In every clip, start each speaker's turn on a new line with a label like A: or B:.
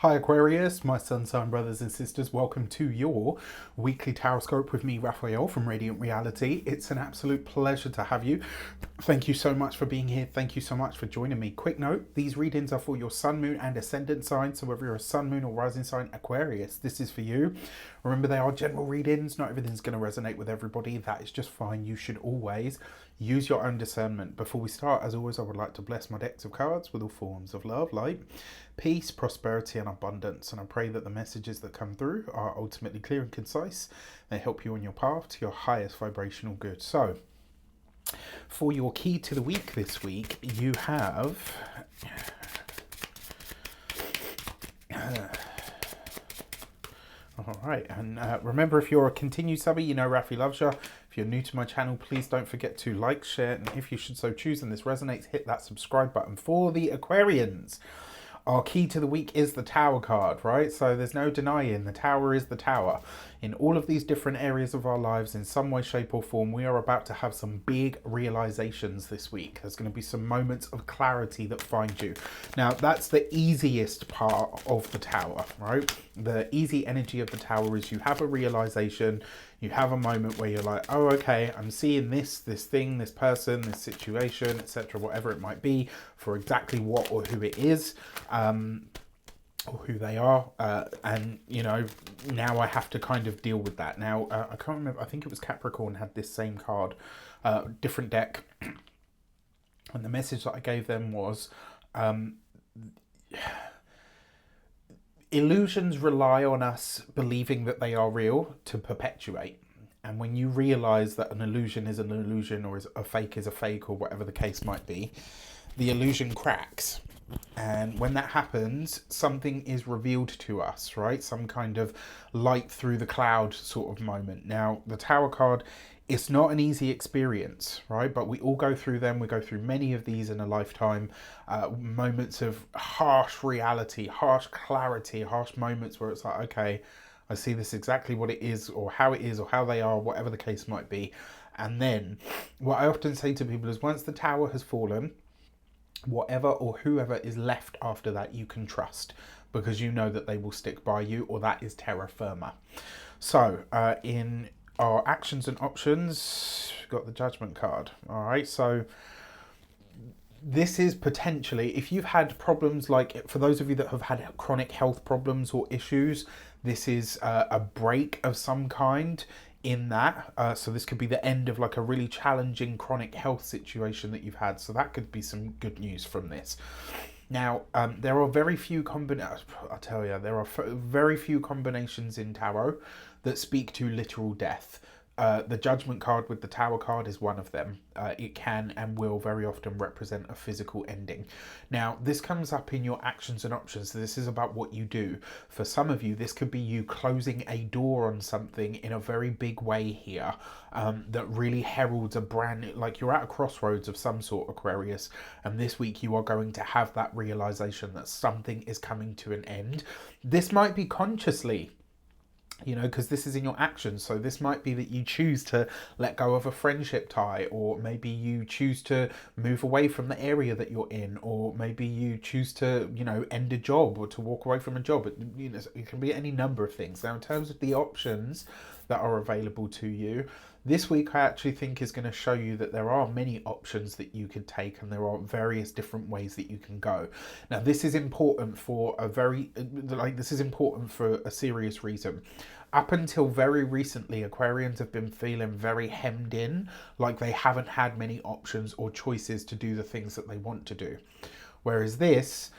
A: Hi Aquarius, my sun sign brothers and sisters, welcome to your weekly taroscope with me, Raphael from Radiant Reality. It's an absolute pleasure to have you. Thank you so much for being here. Thank you so much for joining me. Quick note, these readings are for your sun, moon and ascendant sign. So whether you're a sun, moon or rising sign Aquarius, this is for you. Remember, they are general readings. Not everything's going to resonate with everybody. That is just fine. You should always use your own discernment. Before we start, as always, I would like to bless my decks of cards with all forms of love, light, peace, prosperity and abundance. And I pray that the messages that come through are ultimately clear and concise. They help you on your path to your highest vibrational good. So, for your key to the week this week, you have... Alright, and remember, if you're a continued subby, you know Rafi loves you. If you're new to my channel, please don't forget to like, share, and if you should so choose and this resonates, hit that subscribe button. For the Aquarians, our key to the week is the Tower card, right? So there's no denying the Tower is the Tower. In all of these different areas of our lives, in some way, shape or form, we are about to have some big realizations this week. There's going to be some moments of clarity that find you. Now, that's the easiest part of the Tower, right? The easy energy of the Tower is you have a realization, you have a moment where you're like, oh, okay, I'm seeing this thing, this person, this situation, etc., whatever it might be, for exactly what or who it is. Or who they are, and you know, now I have to kind of deal with that. Now, I can't remember, I think it was Capricorn had this same card, different deck, and the message that I gave them was, illusions rely on us believing that they are real to perpetuate. And when you realize that an illusion is an illusion, or is a fake, or whatever the case might be, the illusion cracks. And when that happens, something is revealed to us, right? Some kind of light through the cloud sort of moment. Now, the Tower card, it's not an easy experience, right? But we all go through them. We go through many of these in a lifetime. Moments of harsh reality, harsh clarity, harsh moments where it's like, okay, I see this exactly what it is, or how it is, or how they are, whatever the case might be. And then what I often say to people is, once the Tower has fallen, whatever or whoever is left after that you can trust, because you know that they will stick by you, or that is terra firma. So in our actions and options, we've got the Judgment card. All right, so this is potentially, if you've had problems, like for those of you that have had chronic health problems or issues, this is a break of some kind in that. So this could be the end of like a really challenging chronic health situation that you've had. So that could be some good news from this. Now, there are very few very few combinations in tarot that speak to literal death. The Judgment card with the Tower card is one of them. It can and will very often represent a physical ending. Now, this comes up in your actions and options. So this is about what you do. For some of you, this could be you closing a door on something in a very big way here, that really heralds a brand new, like you're at a crossroads of some sort, Aquarius, and this week you are going to have that realization that something is coming to an end. This might be consciously, you know, because this is in your actions. So this might be that you choose to let go of a friendship tie, or maybe you choose to move away from the area that you're in, or maybe you choose to, you know, end a job, or to walk away from a job. You know, it can be any number of things. Now, in terms of the options that are available to you, this week I actually think is going to show you that there are many options that you could take, and there are various different ways that you can go. Now, this is important for this is important for a serious reason. Up until very recently, Aquarians have been feeling very hemmed in, like they haven't had many options or choices to do the things that they want to do. Whereas this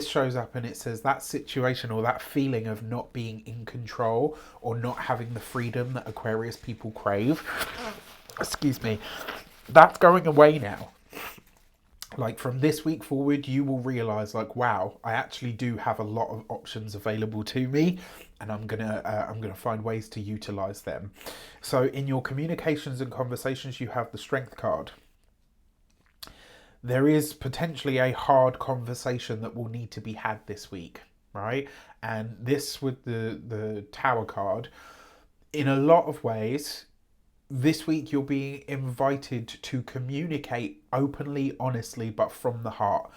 A: shows up and it says that situation, or that feeling of not being in control, or not having the freedom that Aquarius people crave, excuse me, that's going away now. Like from this week forward, you will realize, like, wow, I actually do have a lot of options available to me, and I'm gonna find ways to utilize them. So in your communications and conversations, you have the Strength card. There is potentially a hard conversation that will need to be had this week, right? And this with the Tower card, in a lot of ways, this week you're being invited to communicate openly, honestly, but from the heart.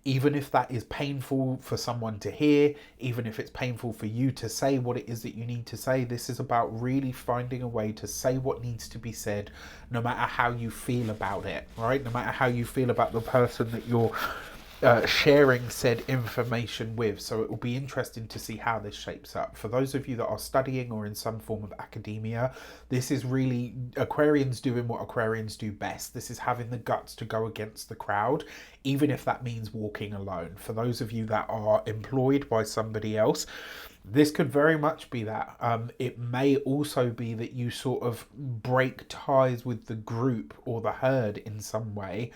A: even if that is painful for someone to hear, even if it's painful for you to say what it is that you need to say. This is about really finding a way to say what needs to be said, no matter how you feel about it, right? No matter how you feel about the person that you're sharing said information with. So it will be interesting to see how this shapes up. For those of you that are studying or in some form of academia, this is really Aquarians doing what Aquarians do best. This is having the guts to go against the crowd, even if that means walking alone. For those of you that are employed by somebody else, this could very much be that. It may also be that you sort of break ties with the group or the herd in some way,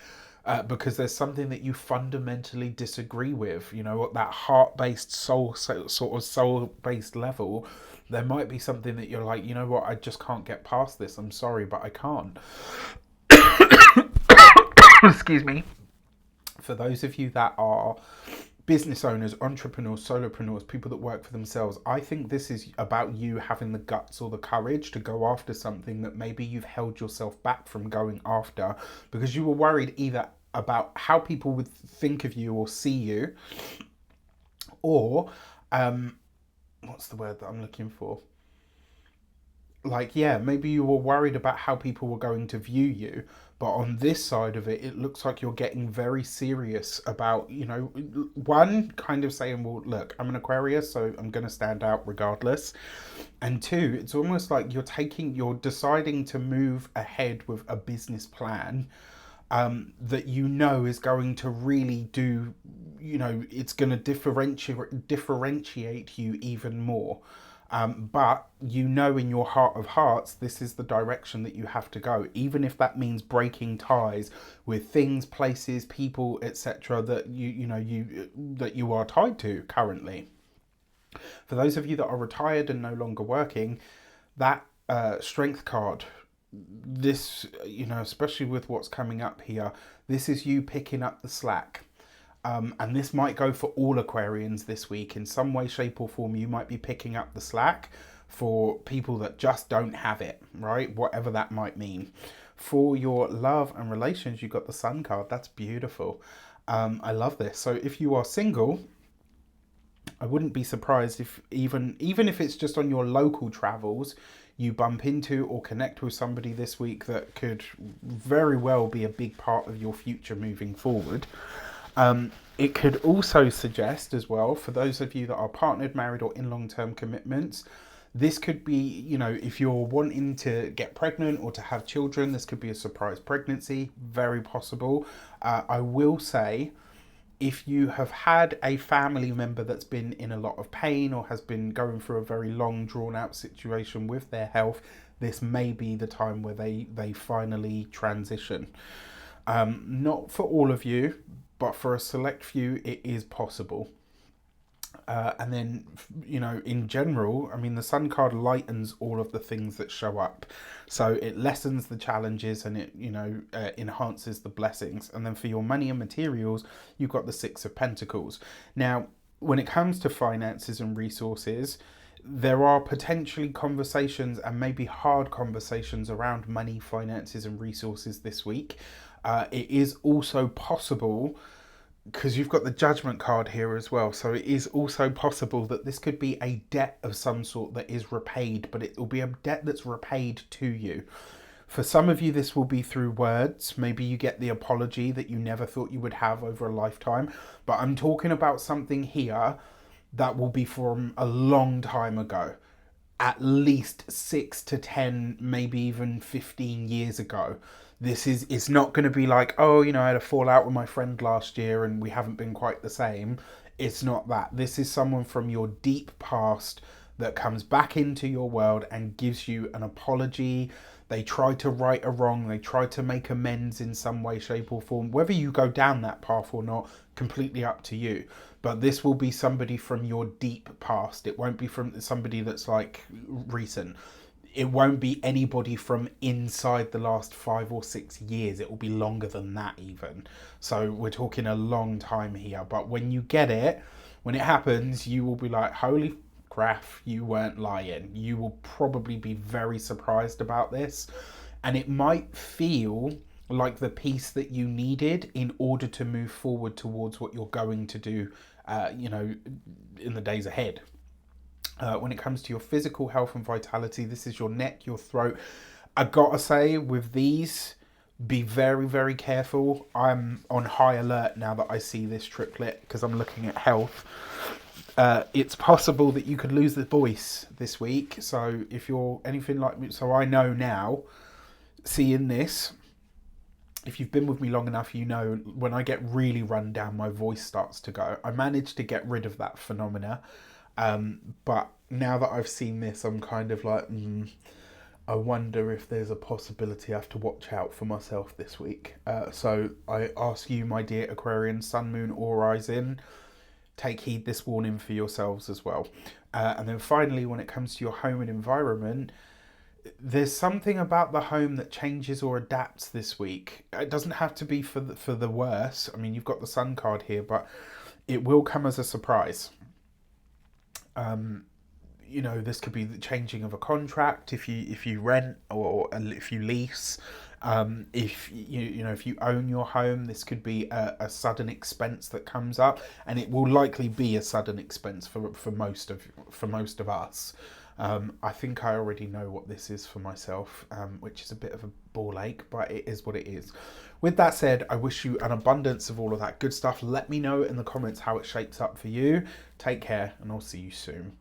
A: because there's something that you fundamentally disagree with, you know, at that heart-based soul-based level. There might be something that you're like, you know what, I just can't get past this. I'm sorry, but I can't. Excuse me. For those of you that are business owners, entrepreneurs, solopreneurs, people that work for themselves, I think this is about you having the guts or the courage to go after something that maybe you've held yourself back from going after because you were worried either about how people would think of you or see you, or what's the word that I'm looking for? Like, yeah, maybe you were worried about how people were going to view you. But on this side of it, it looks like you're getting very serious about, you know, one, kind of saying, well, look, I'm an Aquarius, so I'm going to stand out regardless. And two, it's almost like you're deciding to move ahead with a business plan that you know is going to really do, you know, it's going to differentiate you even more. But you know in your heart of hearts, this is the direction that you have to go, even if that means breaking ties with things, places, people, etc. that you are tied to currently. For those of you that are retired and no longer working, that strength card, this, you know, especially with what's coming up here, this is you picking up the slack. And this might go for all Aquarians this week. In some way, shape or form, you might be picking up the slack for people that just don't have it, right? Whatever that might mean. For your love and relations, you've got the Sun card. That's beautiful. I love this. So if you are single, I wouldn't be surprised if even if it's just on your local travels, you bump into or connect with somebody this week that could very well be a big part of your future moving forward. It could also suggest as well, for those of you that are partnered, married, or in long-term commitments, this could be, you know, if you're wanting to get pregnant or to have children, this could be a surprise pregnancy, very possible. I will say, if you have had a family member that's been in a lot of pain or has been going through a very long, drawn-out situation with their health, this may be the time where they finally transition. Not for all of you, but for a select few, it is possible. And then, you know, in general, I mean, the Sun card lightens all of the things that show up. So it lessens the challenges and it, you know, enhances the blessings. And then for your money and materials, you've got the Six of Pentacles. Now, when it comes to finances and resources, there are potentially conversations and maybe hard conversations around money, finances, and resources this week. It is also possible, because you've got the Judgment card here as well, so it is also possible that this could be a debt of some sort that is repaid, but it will be a debt that's repaid to you. For some of you, this will be through words. Maybe you get the apology that you never thought you would have over a lifetime, but I'm talking about something here that will be from a long time ago. At least 6 to 10, maybe even 15 years ago. It's not going to be like, oh, you know, I had a fallout with my friend last year and we haven't been quite the same. It's not that. This is someone from your deep past that comes back into your world and gives you an apology. They try to right a wrong. They try to make amends in some way, shape or form. Whether you go down that path or not, completely up to you. But this will be somebody from your deep past. It won't be from somebody that's like recent. It won't be anybody from inside the last 5 or 6 years. It will be longer than that even. So we're talking a long time here. But when you get it, when it happens, you will be like, holy crap, you weren't lying. You will probably be very surprised about this. And it might feel like the piece that you needed in order to move forward towards what you're going to do, in the days ahead. When it comes to your physical health and vitality, this is your neck, your throat. I gotta say, with these, be very, very careful. I'm on high alert now that I see this triplet because I'm looking at health. It's possible that you could lose the voice this week. So if you're anything like me, so I know now, seeing this, if you've been with me long enough, you know when I get really run down, my voice starts to go. I managed to get rid of that phenomena. But now that I've seen this, I'm kind of like, I wonder if there's a possibility I have to watch out for myself this week. So I ask you, my dear Aquarian, Sun, Moon, or Rising, take heed this warning for yourselves as well. And then finally, when it comes to your home and environment, there's something about the home that changes or adapts this week. It doesn't have to be for the worse. I mean, you've got the Sun card here, but it will come as a surprise. This could be the changing of a contract if you rent or if you lease. If you own your home, this could be a sudden expense that comes up, and it will likely be a sudden expense for most of us. I think I already know what this is for myself, which is a bit of a ball ache, but it is what it is. With that said, I wish you an abundance of all of that good stuff. Let me know in the comments how it shapes up for you. Take care, and I'll see you soon.